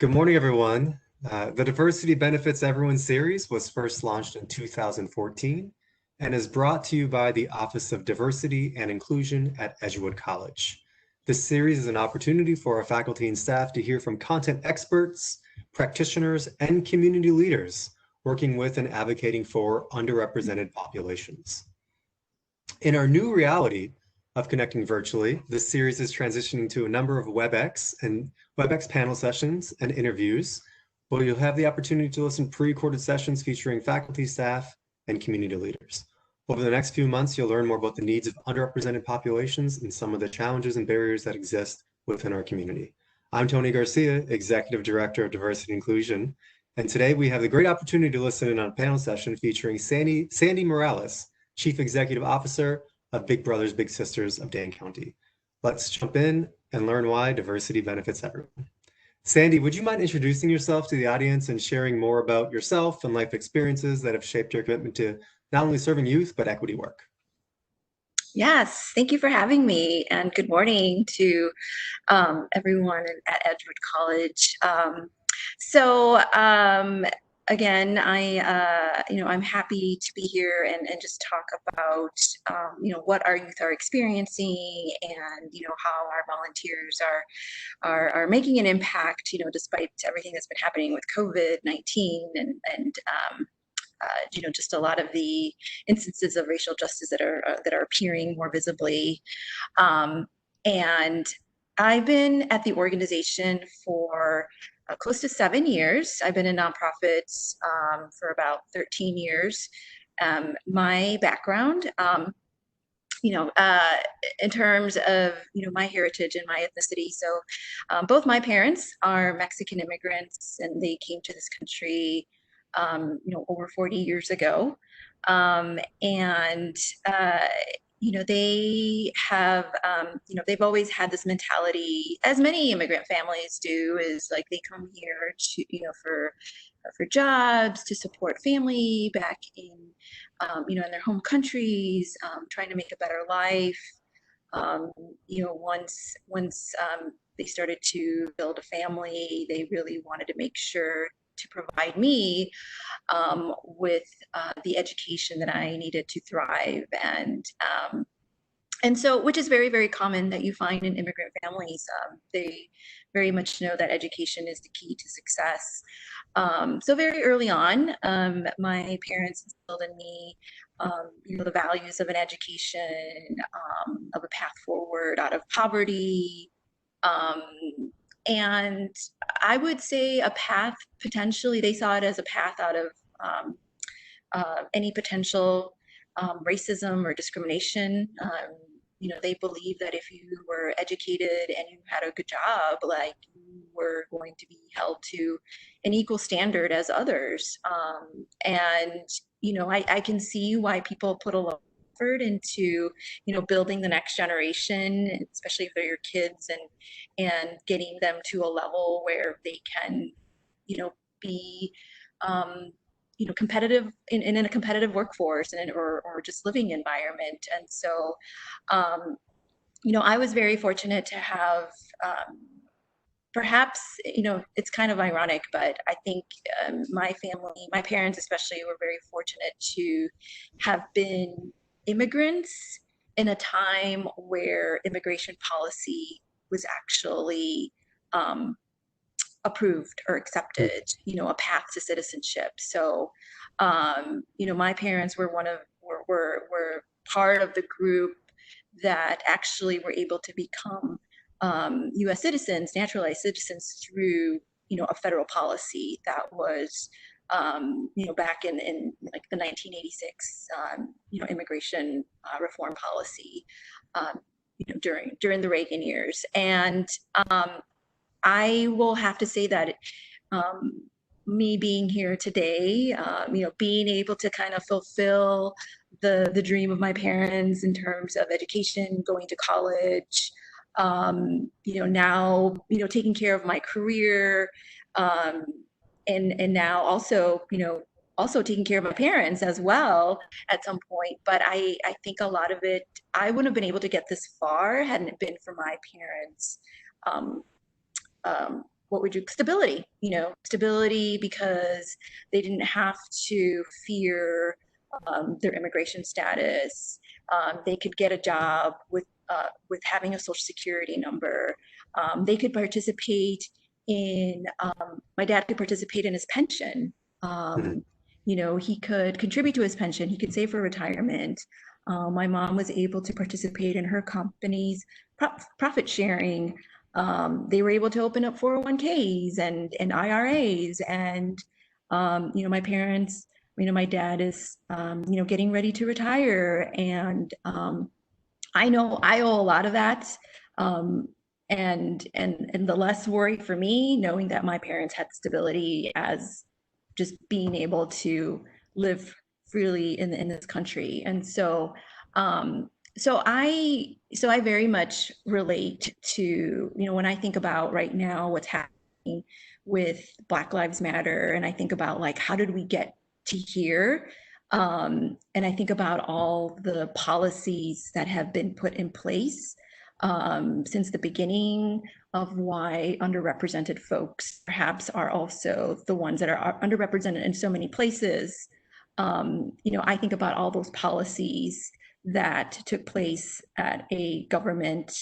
Good morning, everyone. The Diversity Benefits Everyone series was first launched in 2014 and is brought to you by the Office of Diversity and Inclusion at Edgewood College. This series is an opportunity for our faculty and staff to hear from content experts, practitioners, and community leaders working with and advocating for underrepresented populations. In our new reality of connecting virtually, this series is transitioning to a number of WebEx panel sessions and interviews, where you'll have the opportunity to listen to pre-recorded sessions featuring faculty, staff, and community leaders. Over the next few months, you'll learn more about the needs of underrepresented populations and some of the challenges and barriers that exist within our community. I'm Tony Garcia, Executive Director of Diversity and Inclusion, and today we have the great opportunity to listen in on a panel session featuring Sandy Morales, Chief Executive Officer of Big Brothers Big Sisters of Dane County. Let's jump in and learn why diversity benefits everyone. Sandy, would you mind introducing yourself to the audience and sharing more about yourself and life experiences that have shaped your commitment to not only serving youth, but equity work? Yes, thank you for having me, and good morning to everyone at Edgewood College. Again, I'm happy to be here and just talk about, what our youth are experiencing and, how our volunteers are making an impact, despite everything that's been happening with COVID-19 and just a lot of the instances of racial justice that are appearing more visibly. And I've been at the organization for close to 7 years. I've been in nonprofits for about 13 years. My background, in terms of, my heritage and my ethnicity. So both my parents are Mexican immigrants, and they came to this country over 40 years ago. They have, they've always had this mentality, as many immigrant families do, is like they come here to, for jobs, to support family back in, in their home countries, trying to make a better life. Once they started to build a family, they really wanted to make sure to provide me with the education that I needed to thrive. And so, which is very, very common that you find in immigrant families. They very much know that education is the key to success. So very early on, my parents instilled in me, the values of an education, of a path forward out of poverty, and I would say a path, potentially, they saw it as a path out of any potential racism or discrimination. They believe that if you were educated and you had a good job, like you were going to be held to an equal standard as others. I can see why people put a lot of effort into, building the next generation, especially if they're your kids, and getting them to a level where they can, be competitive in a competitive workforce or just living environment. And so, I was very fortunate to have, perhaps, it's kind of ironic, but I think my family, my parents especially, were very fortunate to have been immigrants in a time where immigration policy was actually approved or accepted, a path to citizenship. So, my parents were were part of the group that actually were able to become U.S. citizens, naturalized citizens through, a federal policy that was, back in like the 1986, immigration reform policy, during the Reagan years. And I will have to say that me being here today, being able to kind of fulfill the dream of my parents in terms of education, going to college, now, taking care of my career, and now also, also taking care of my parents as well at some point. But I think a lot of it, I wouldn't have been able to get this far hadn't it been for my parents, what would you stability, stability because they didn't have to fear their immigration status. They could get a job with having a social security number. They could participate in my dad could participate in his pension. Mhm. He could contribute to his pension. He could save for retirement. My mom was able to participate in her company's profit sharing. They were able to open up 401ks and IRAs. And, my parents, my dad is, getting ready to retire. And I know I owe a lot of that. Um, and the less worry for me, knowing that my parents had stability as just being able to live freely in this country. And um, so I very much relate to, when I think about right now what's happening with Black Lives Matter, and I think about like, how did we get to here? And I think about all the policies that have been put in place since the beginning of why underrepresented folks perhaps are also the ones that are underrepresented in so many places. I think about all those policies that took place at a government,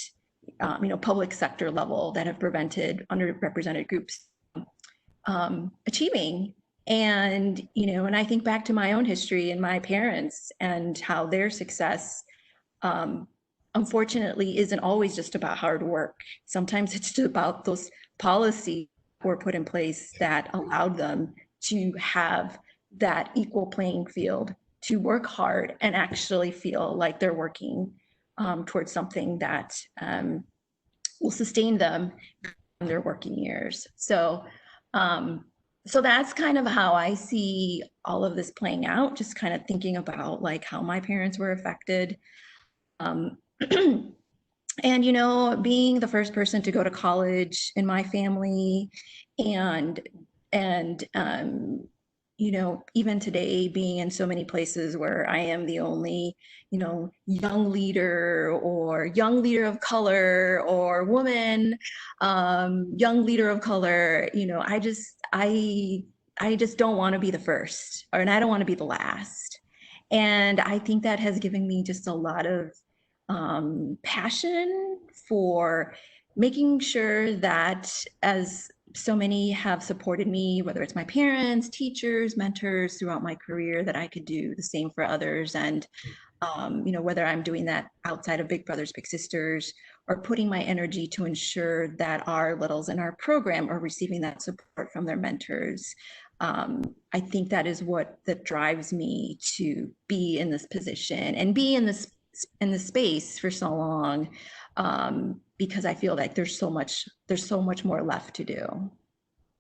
public sector level that have prevented underrepresented groups achieving. And I think back to my own history and my parents and how their success, um, unfortunately, isn't always just about hard work. Sometimes it's just about those policies that were put in place that allowed them to have that equal playing field, to work hard and actually feel like they're working towards something that will sustain them in their working years. Um, so that's kind of how I see all of this playing out, just kind of thinking about like how my parents were affected. Um, and being the first person to go to college in my family, and even today being in so many places where I am the only young leader of color or woman, young leader of color. I just don't want to be the first, and I don't want to be the last. And I think that has given me just a lot of passion for making sure that, as so many have supported me, whether it's my parents, teachers, mentors throughout my career, that I could do the same for others. And whether I'm doing that outside of Big Brothers Big Sisters or putting my energy to ensure that our littles in our program are receiving that support from their mentors. I think that drives me to be in this position and be in the space for so long, because I feel like there's so much more left to do.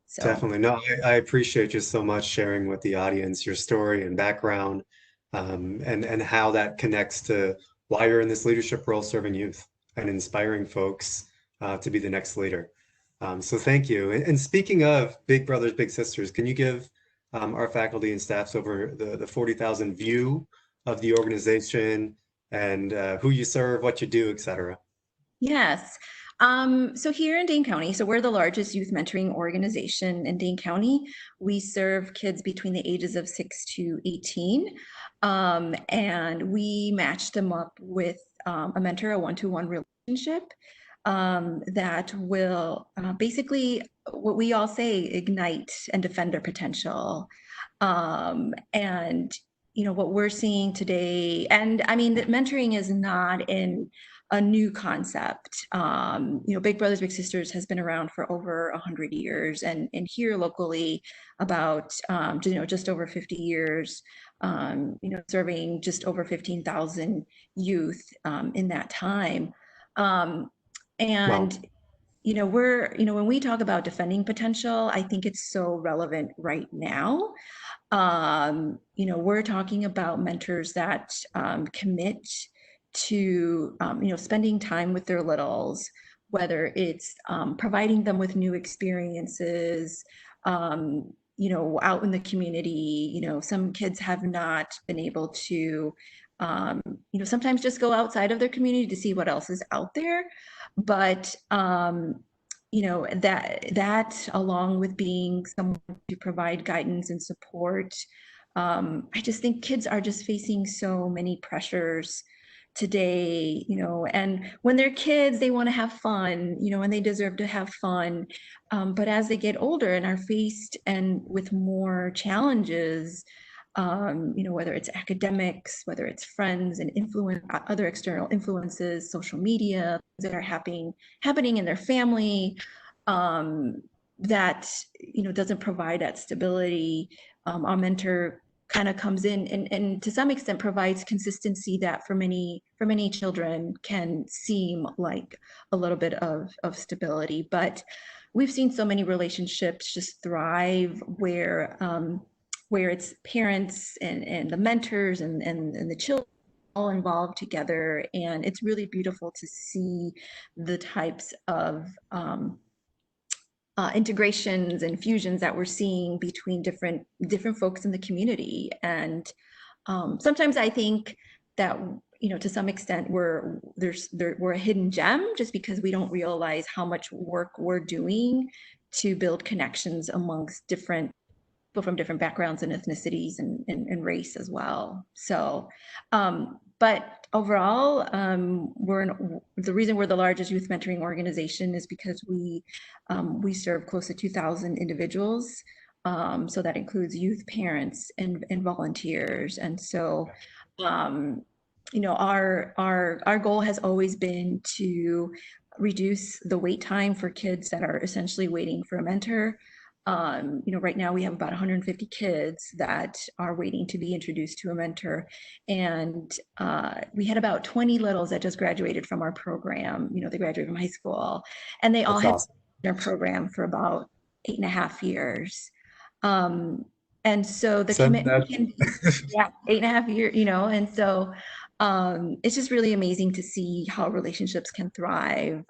So Definitely. No, I appreciate you so much sharing with the audience your story and background, and how that connects to why you're in this leadership role serving youth and inspiring folks to be the next leader. So thank you. And speaking of Big Brothers Big Sisters, can you give our faculty and staffs over the 40,000 view of the organization and who you serve, what you do, et cetera? yes. So here in Dane County, so we're the largest youth mentoring organization in Dane County. We serve kids between the ages of 6 to 18. And we match them up with a mentor, a one-to-one relationship that will basically, what we all say, ignite and defend their potential. And what we're seeing today, and I mean that mentoring is not in a new concept. Big Brothers Big Sisters has been around for over 100 years, and here locally about just over 50 years. Serving just over 15,000 youth in that time. Um, Wow. and when we talk about defending potential, I think it's so relevant right now. We're talking about mentors that commit to, spending time with their littles, whether it's providing them with new experiences, out in the community. Some kids have not been able to, sometimes just go outside of their community to see what else is out there. But that along with being someone to provide guidance and support, I just think kids are just facing so many pressures today, and when they're kids, they want to have fun, and they deserve to have fun. But as they get older and are faced and with more challenges, whether it's academics, whether it's friends and other external influences, social media, things that are happening in their family, um, that doesn't provide that stability. Our mentor kind of comes in and to some extent provides consistency that for many children can seem like a little bit of stability. But we've seen so many relationships just thrive where it's parents and the mentors and the children all involved together. And it's really beautiful to see the types of integrations and fusions that we're seeing between different folks in the community. And sometimes I think that to some extent we're a hidden gem just because we don't realize how much work we're doing to build connections amongst different people from different backgrounds and ethnicities and race as well. So, but overall, the reason we're the largest youth mentoring organization is because we serve close to 2,000 individuals. So that includes youth, parents, and volunteers. And so, our goal has always been to reduce the wait time for kids that are essentially waiting for a mentor. Right now we have about 150 kids that are waiting to be introduced to a mentor. And we had about 20 littles that just graduated from our program. They graduated from high school, and they all That's had awesome. their program for about 8.5 years. Um, and so the So commitment that can be, yeah, 8.5 years, and so it's just really amazing to see how relationships can thrive.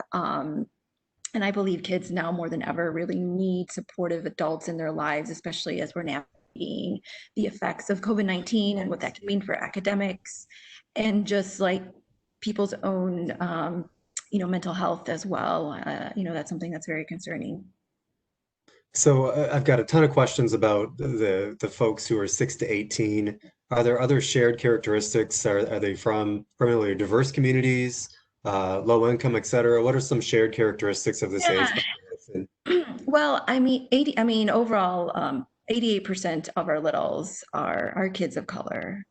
And I believe kids now more than ever really need supportive adults in their lives, especially as we're navigating the effects of COVID-19 and what that can mean for academics and just like people's own, mental health as well. That's something that's very concerning. So I've got a ton of questions about the folks who are 6 to 18. Are there other shared characteristics? Are they from primarily diverse communities, low income, et cetera? What are some shared characteristics of this age Yeah. population? Well, overall, 88% of our littles are kids of color.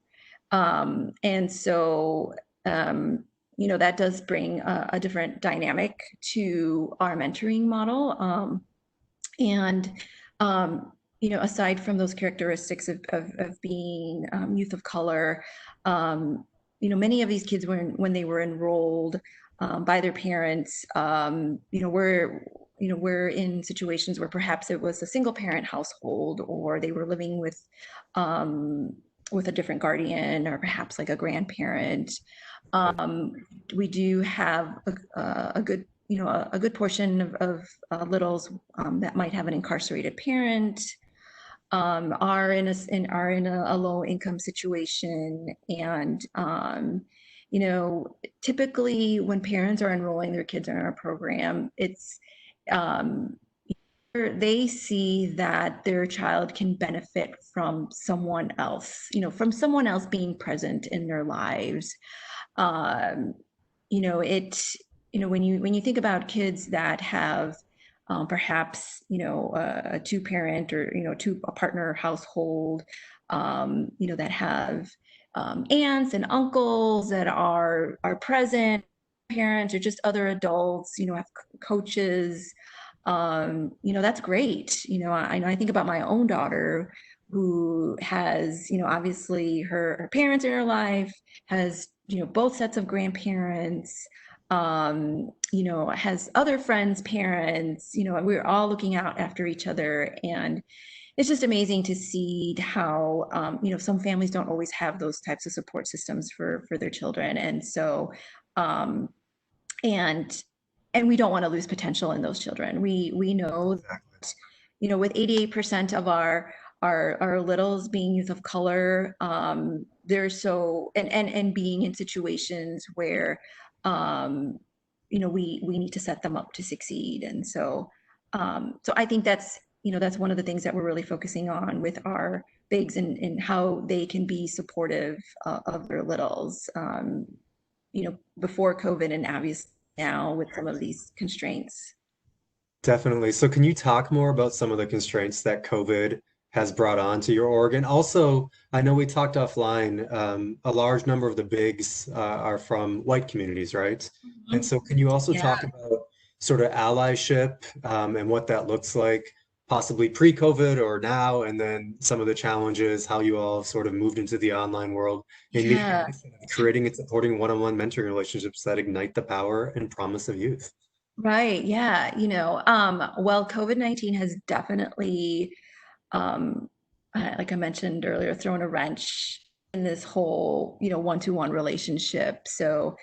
And so, that does bring a different dynamic to our mentoring model. And, aside from those characteristics of being youth of color, many of these kids, when they were enrolled by their parents, we're in situations where perhaps it was a single parent household or they were living with a different guardian or perhaps like a grandparent. Um, we do have a good a good portion of littles that might have an incarcerated parent, are in a low income situation. And typically when parents are enrolling their kids in our program, it's um, they see that their child can benefit from someone else, from someone else being present in their lives. um, it when you think about kids that have perhaps a two parent or a partner household, that have aunts and uncles that are present, parents or just other adults, have coaches, that's great. I think about my own daughter who has, obviously her parents in her life, has, both sets of grandparents, has other friends' parents, we're all looking out after each other. And it's just amazing to see how, some families don't always have those types of support systems for their children. And so, um, and and we don't want to lose potential in those children. We know, Exactly. with 88% of our littles being youth of color, they're so and being in situations where, um, we need to set them up to succeed. And so I think that's one of the things that we're really focusing on with our bigs, and how they can be supportive of their littles, before COVID, and obviously now with some of these constraints. Definitely. So can you talk more about some of the constraints that COVID has brought on to your org? And also, I know we talked offline, a large number of the bigs are from white communities, right? And Mhm. so can you also Yeah. talk about sort of allyship and what that looks like, possibly pre-COVID or now, and then some of the challenges, how you all have sort of moved into the online world and Yeah. creating and supporting one-on-one mentoring relationships that ignite the power and promise of youth. Right. Yeah. Well, COVID-19 has definitely, like I mentioned earlier, thrown a wrench in this whole, one-to-one relationship. So,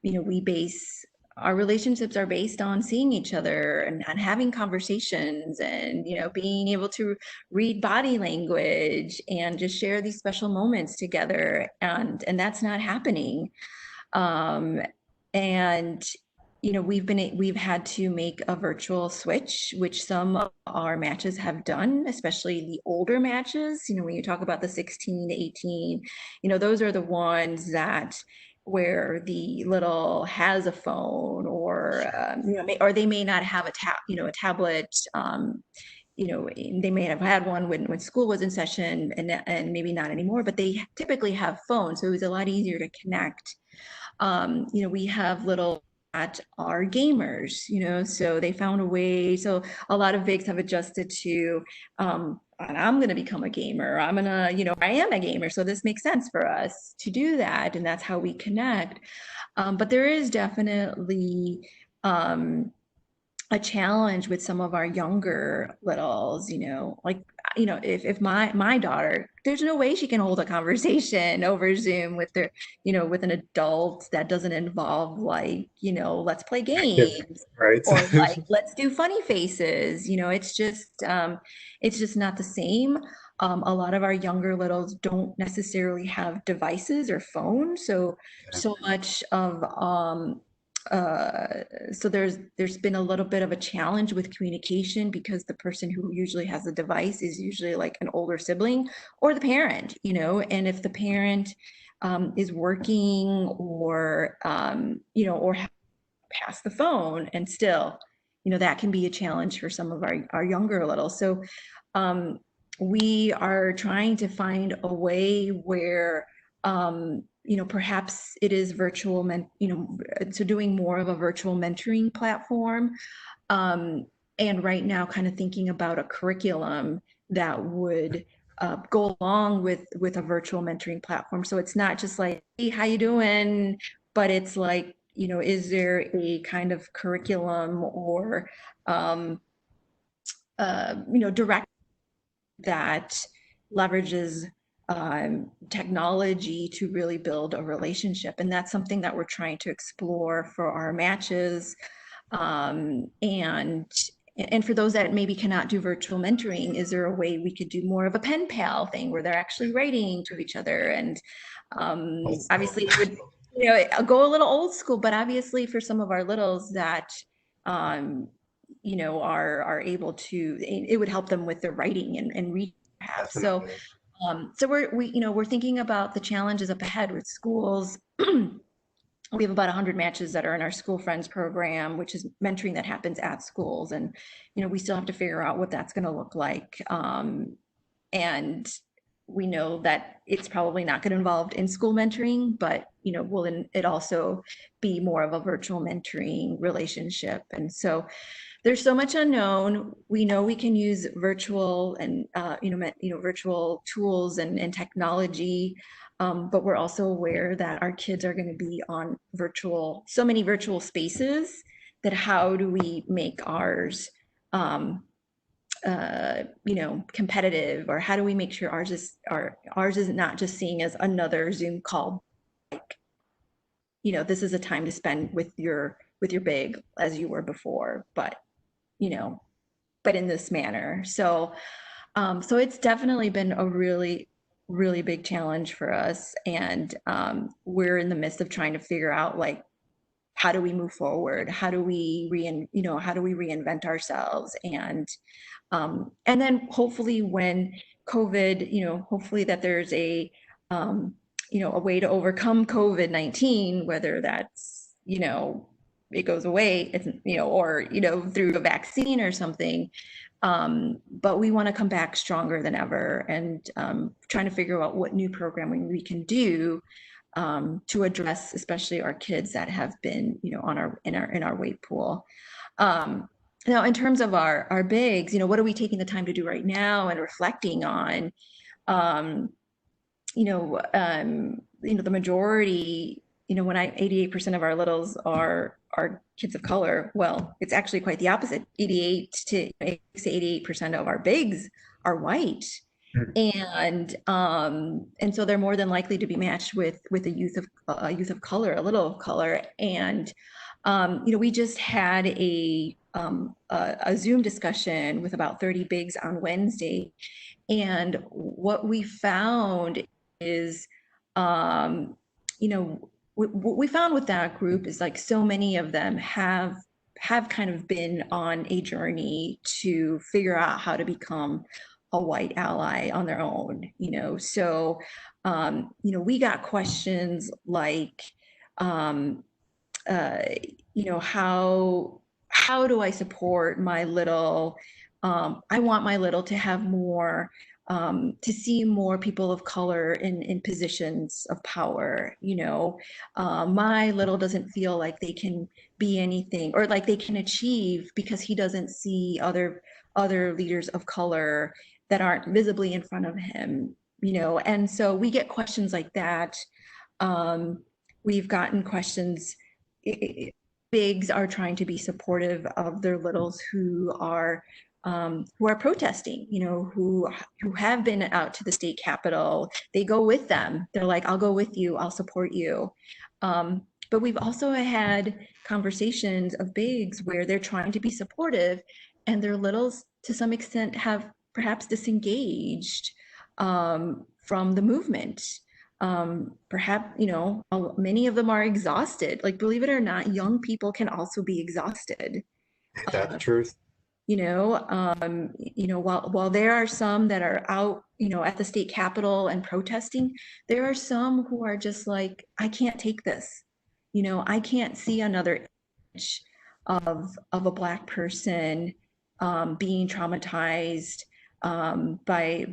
we base our relationships are based on seeing each other, and having conversations, and, being able to read body language and just share these special moments together. And that's not happening. Um, and we've had to make a virtual switch, which some of our matches have done, especially the older matches. When you talk about the 16 to 18, those are the ones that where the little has a phone, or or they may not have a tablet. They may have had one when school was in session, and maybe not anymore, but they typically have phones, so it was a lot easier to connect. We have little that are gamers, so they found a way. So a lot of bigs have adjusted to, and I'm going to become a gamer. I am a gamer. So this makes sense for us to do that. And that's how we connect. But there is definitely, um, a challenge with some of our younger littles, like, if my daughter, there's no way she can hold a conversation over Zoom with an adult that doesn't involve, like, let's play Yeah, games, right. or like, let's do funny faces. It's just not the same. A lot of our younger littles don't necessarily have devices or phones, so much of so there's been a little bit of a challenge with communication, because the person who usually has the device is usually like an older sibling or the parent, and if the parent is working, or pass the phone, and still, that can be a challenge for some of our younger little. So um, we are trying to find a way where, perhaps it is so doing more of a virtual mentoring platform. Um, and right now, kind of thinking about a curriculum that would go along with a virtual mentoring platform. So it's not just like, hey, how you doing? But it's like, is there a kind of curriculum, or um, direct that leverages technology to really build a relationship? And that's something that we're trying to explore for our matches. And for those that maybe cannot do virtual mentoring, is there a way we could do more of a pen pal thing where they're actually writing to each other? And Also, obviously it would, go a little old school, but obviously for some of our littles that um, are able to, it would help them with their writing and reading perhaps. So definitely. we're thinking about the challenges up ahead with schools. We have about 100 matches that are in our School Friends program, which is mentoring that happens at schools. And, we still have to figure out what that's going to look like. And we know that it's probably not going to involve in-school mentoring, but, will it also be more of a virtual mentoring relationship? And so there's so much unknown. We know we can use virtual and virtual tools and technology, but we're also aware that our kids are going to be on so many virtual spaces, that how do we make ours, um, competitive, or how do we make sure ours is not just seeing as another Zoom call? This is a time to spend with your big as you were before, you know, but in this manner. So it's definitely been a really, really big challenge for us. And we're in the midst of trying to figure out, like, how do we move forward? How do we how do we reinvent ourselves? And then hopefully when COVID, hopefully that there's a way to overcome COVID-19, whether that's, it goes away, it's, or, through a vaccine or something. But we want to come back stronger than ever, and trying to figure out what new programming we can do to address especially our kids that have been, in our weight pool. Now, in terms of our bigs, what are we taking the time to do right now and reflecting on? Um, the majority, when 88% of our littles are kids of color. Well, it's actually quite the opposite. 88% of our bigs are white. And so they're more than likely to be matched with a youth of color, a little of color. And we just had a Zoom discussion with about 30 bigs on Wednesday, and what we found is, what we found with that group is like so many of them have kind of been on a journey to figure out how to become a white ally on their own, so we got questions like, how do I support my little? I want my little to have more, to see more people of color in positions of power. My little doesn't feel like they can be anything or like they can achieve because he doesn't see other leaders of color that aren't visibly in front of him. And so we get questions like that. We've gotten questions. Bigs are trying to be supportive of their littles who are protesting, who have been out to the state capitol. They go with them. They're like, I'll go with you. I'll support you. But we've also had conversations of bigs where they're trying to be supportive and their littles to some extent have perhaps disengaged from the movement. Perhaps, many of them are exhausted. Like, believe it or not, young people can also be exhausted. That's the truth. While there are some that are out, at the state capitol and protesting, there are some who are just like, I can't take this. I can't see another image of a Black person being traumatized by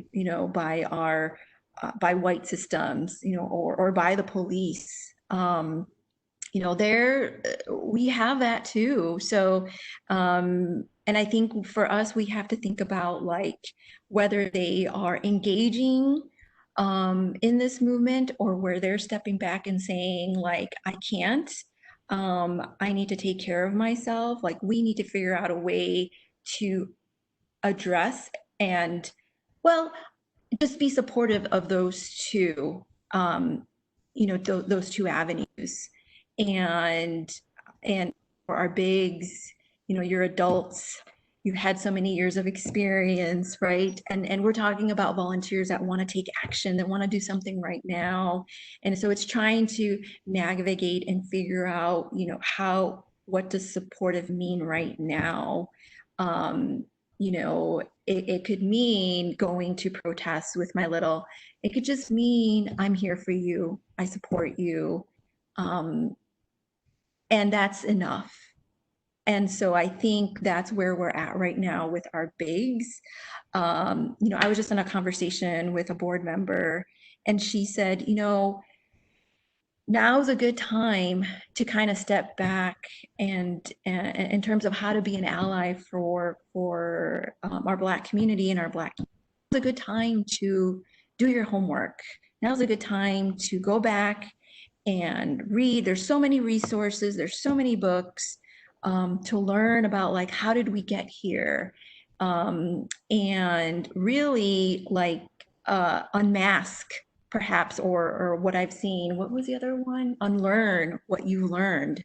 white systems, or by the police. We have that too. So, and I think for us, we have to think about like whether they are engaging in this movement or where they're stepping back and saying like, I can't, I need to take care of myself. Like we need to figure out a way to address and, well, just be supportive of those two, those two avenues. And for our bigs, you're adults, you've had so many years of experience, right? And we're talking about volunteers that want to take action, that want to do something right now. And so it's trying to navigate and figure out, what does supportive mean right now? It could mean going to protests with my little. It could just mean I'm here for you. I support you. And that's enough. And so I think that's where we're at right now with our bigs. I was just in a conversation with a board member and she said, now's a good time to kind of step back and in terms of how to be an ally for our Black community and our Black. Now's a good time to do your homework. Now's a good time to go back and read. There's so many resources. There's so many books to learn about like how did we get here, and really like unmask perhaps, or what I've seen. What was the other one? Unlearn what you learned,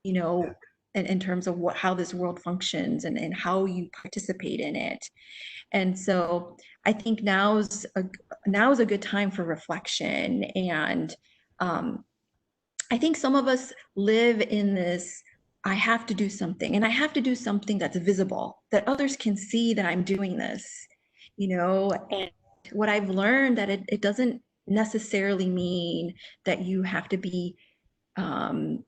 in terms of how this world functions and how you participate in it. And so I think now's a good time for reflection and I think some of us live in this, I have to do something, and I have to do something that's visible, that others can see that I'm doing this, and what I've learned that it doesn't necessarily mean that you have to be um,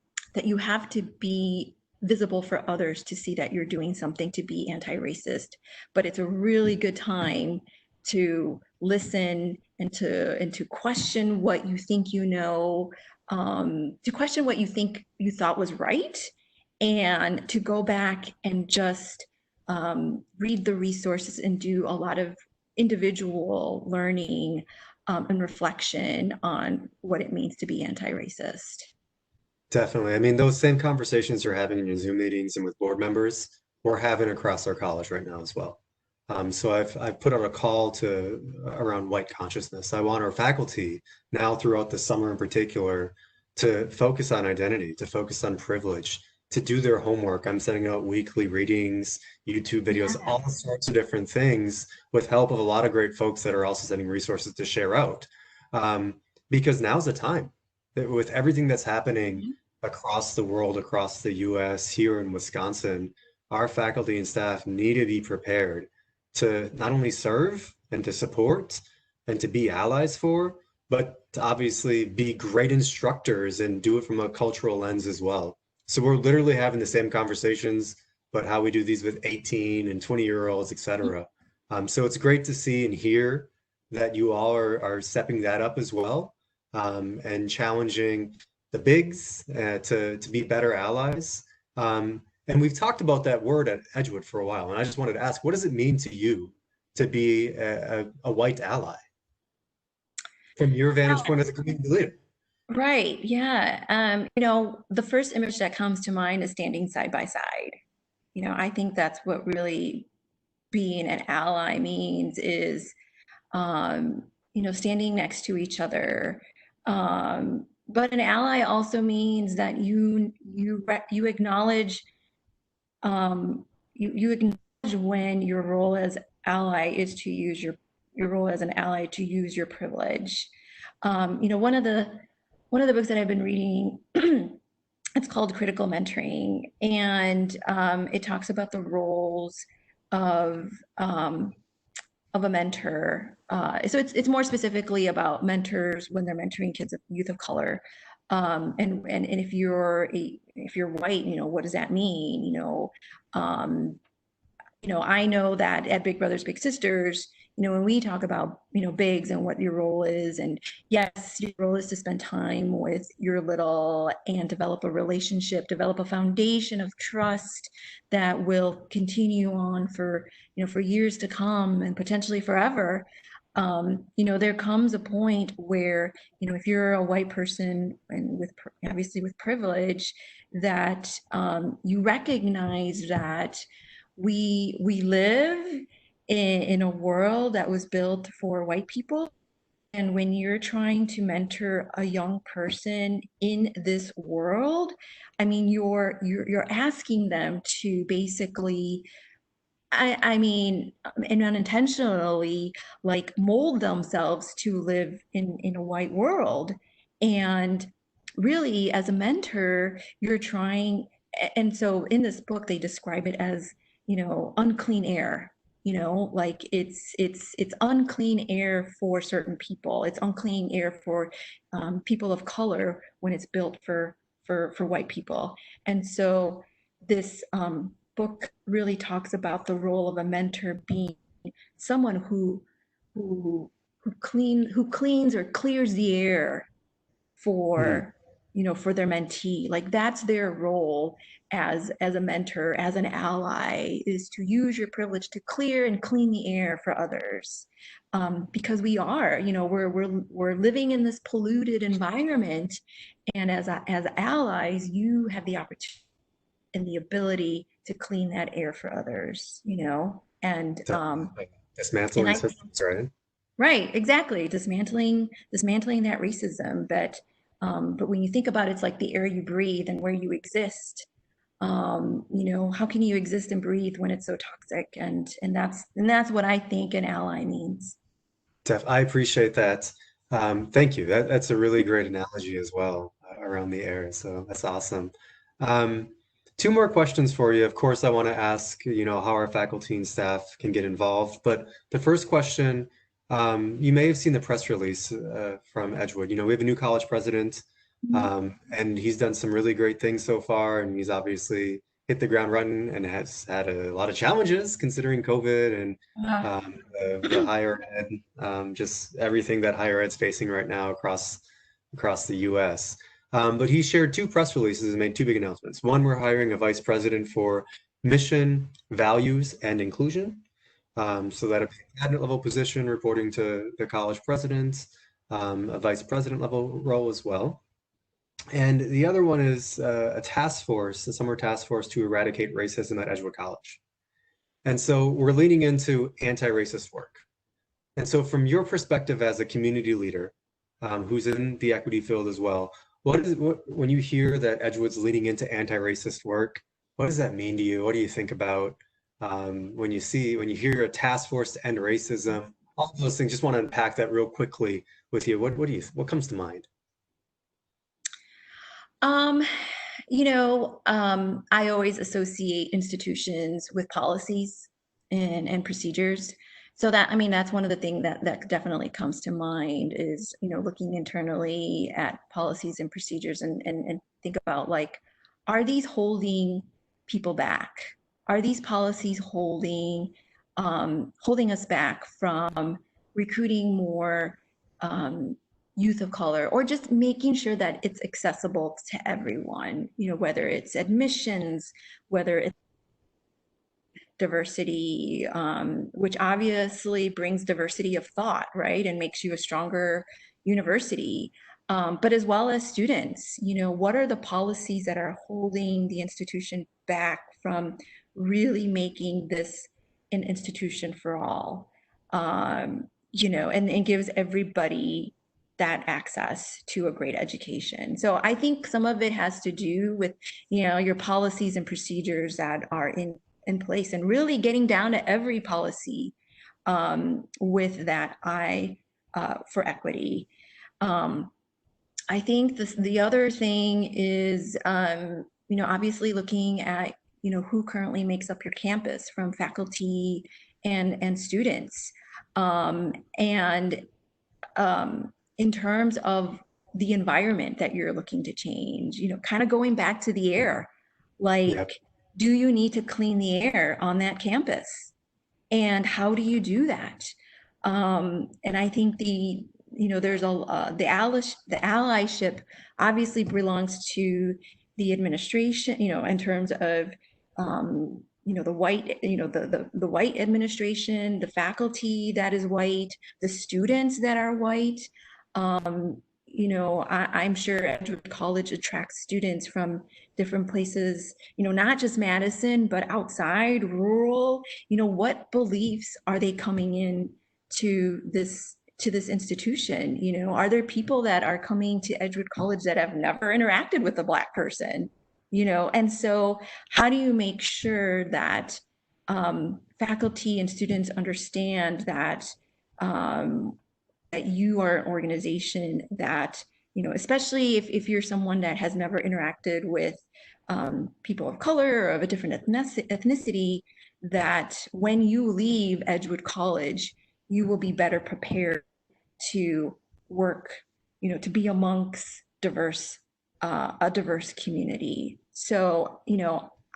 visible for others to see that you're doing something to be anti-racist. But it's a really good time to listen and to question what you think to question what you think you thought was right, and to go back and just read the resources and do a lot of individual learning and reflection on what it means to be anti-racist. Definitely. I mean, those same conversations you're having in your Zoom meetings and with board members, we're having across our college right now as well. So I've put out a call to around white consciousness. I want our faculty now throughout the summer in particular to focus on identity, to focus on privilege, to do their homework. I'm sending out weekly readings, YouTube videos, Yeah. all sorts of different things with help of a lot of great folks that are also sending resources to share out. Because now's the time. With everything that's happening across the world, across the US, here in Wisconsin, our faculty and staff need to be prepared to not only serve and to support and to be allies for, but to obviously be great instructors and do it from a cultural lens as well. So we're literally having the same conversations, but how we do these with 18 and 20-year-olds, et cetera. So it's great to see and hear that you all are stepping that up as well, and challenging the bigs to be better allies. And we've talked about that word at Edgewood for a while, and I just wanted to ask, what does it mean to you to be a white ally from your vantage point as a community leader? Right. Yeah. The first image that comes to mind is standing side by side. I think that's what really being an ally means is, standing next to each other. But an ally also means that you acknowledge, you acknowledge when your role as ally is to use your role as an ally to use your privilege. One of the books that I've been reading, it's called Critical Mentoring, and it talks about the roles of um, of a mentor. So it's more specifically about mentors when they're mentoring kids of youth of color. And if you're white, what does that mean? Um, I know that at Big Brothers Big Sisters, when we talk about bigs and what your role is, and yes, your role is to spend time with your little and develop a relationship, develop a foundation of trust that will continue on for years to come and potentially forever. There comes a point where, if you're a white person and obviously with privilege, that you recognize that we live in a world that was built for white people. And when you're trying to mentor a young person in this world, I mean, you're asking them to basically, I mean, and unintentionally, like mold themselves to live in a white world. And really, as a mentor, you're trying, and so in this book, they describe it as, unclean air. Like it's unclean air for certain people. It's unclean air for people of color when it's built for white people. And so this book really talks about the role of a mentor being someone who who cleans or clears the air Hmm. for their mentee. Like that's their role as a mentor, as an ally, is to use your privilege to clear and clean the air for others. Because we are, we're living in this polluted environment, and as allies, you have the opportunity and the ability to clean that air for others, Definitely. and Dismantling I think, systems, right? right, exactly, dismantling that racism. But when you think about it, it's like the air you breathe and where you exist. How can you exist and breathe when it's so toxic? And that's what I think an ally means. I appreciate that. Thank you. That's a really great analogy as well. around the air. So that's awesome. Um, Two more questions for you. Of course, I want to ask, how our faculty and staff can get involved. But the first question, you may have seen the press release from Edgewood. We have a new college president, and he's done some really great things so far. And he's obviously hit the ground running and has had a lot of challenges considering COVID and the higher ed, just everything that higher ed's facing right now across the U.S. But he shared two press releases and made two big announcements. One, we're hiring a vice president for mission, values, and inclusion. So that'll be a cabinet level position reporting to the college president, a vice president level role as well. And the other one is a task force, a summer task force to eradicate racism at Edgewood College. And so we're leaning into anti-racist work. And so from your perspective as a community leader, who's in the equity field as well, when you hear that Edgewood's leaning into anti-racist work, what does that mean to you? What do you think about when you hear a task force to end racism, all of those things? Just want to unpack that real quickly with you. What comes to mind? I always associate institutions with policies and procedures. So that's one of the things that definitely comes to mind is, looking internally at policies and procedures and think about, like, are these holding people back? Are these policies holding us back from recruiting more youth of color, or just making sure that it's accessible to everyone, whether it's admissions, whether it's diversity, which obviously brings diversity of thought, right? And makes you a stronger university. But as well as students, what are the policies that are holding the institution back from really making this an institution for all, and gives everybody that access to a great education. So I think some of it has to do with, your policies and procedures that are in place, and really getting down to every policy with that eye for equity. I think the other thing is, obviously looking at, who currently makes up your campus from faculty and students. In terms of the environment that you're looking to change, kind of going back to the air, like, Yep. Do you need to clean the air on that campus? And how do you do that? And I think there's the allyship obviously belongs to the administration, in terms of, the white, the white administration, the faculty that is white, the students that are white. I'm sure Edgewood College attracts students from different places, not just Madison, but outside, rural. What beliefs are they coming in to this institution? Are there people that are coming to Edgewood College that have never interacted with a Black person? And so how do you make sure that faculty and students understand that that you are an organization that, especially if you're someone that has never interacted with people of color or of a different ethnicity, that when you leave Edgewood College, you will be better prepared to work, to be amongst a diverse community. So,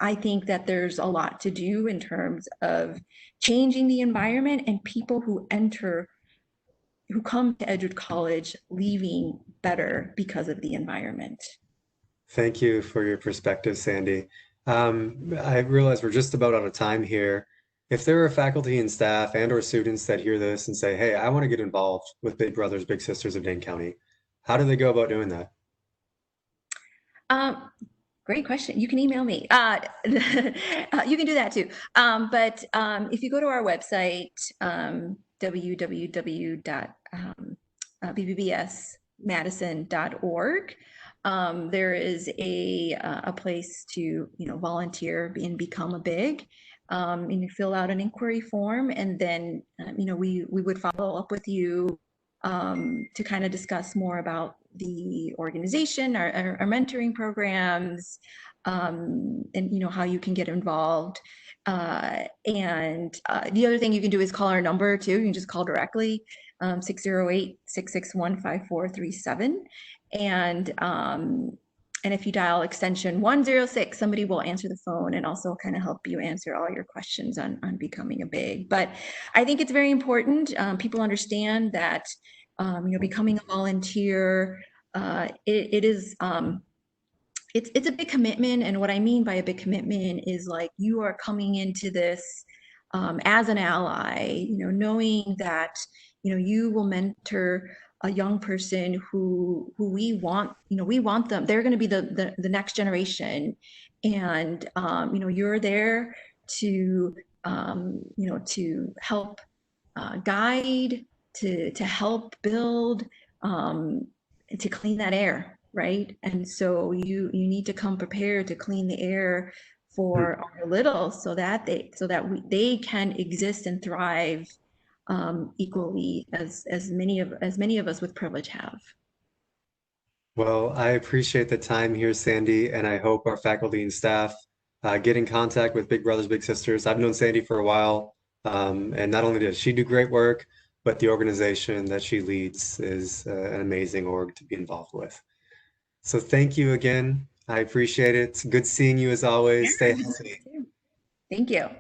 I think that there's a lot to do in terms of changing the environment, and people who come to Edgewood College leaving better because of the environment. Thank you for your perspective, Sandy. I realize we're just about out of time here. If there are faculty and staff and/or students that hear this and say, "Hey, I want to get involved with Big Brothers Big Sisters of Dane County," how do they go about doing that? Great question. You can email me. You can do that too. But if you go to our website, www.bbbsmadison.org, there is a place to volunteer and become a big. And you fill out an inquiry form, and then we would follow up with you to kind of discuss more about the organization, our mentoring programs, and how you can get involved. And the other thing you can do is call our number too. You can just call directly, 608-661-5437. And and if you dial extension 106, somebody will answer the phone and also kind of help you answer all your questions on becoming a big. But I think it's very important. People understand that, becoming a volunteer, it is, it's a big commitment. And what I mean by a big commitment is like you are coming into this as an ally, knowing that, you will mentor a young person who we want, we want them. They're going to be the next generation. And, you're there to, to help guide, to help build, to clean that air, right? And so you need to come prepared to clean the air for our little, so that they can exist and thrive equally as many of us with privilege have. Well, I appreciate the time here, Sandy, and I hope our faculty and staff get in contact with Big Brothers Big Sisters. I've known Sandy for a while, and not only does she do great work, but the organization that she leads is an amazing org to be involved with. So thank you again. I appreciate it. It's good seeing you as always. Stay healthy. Thank you.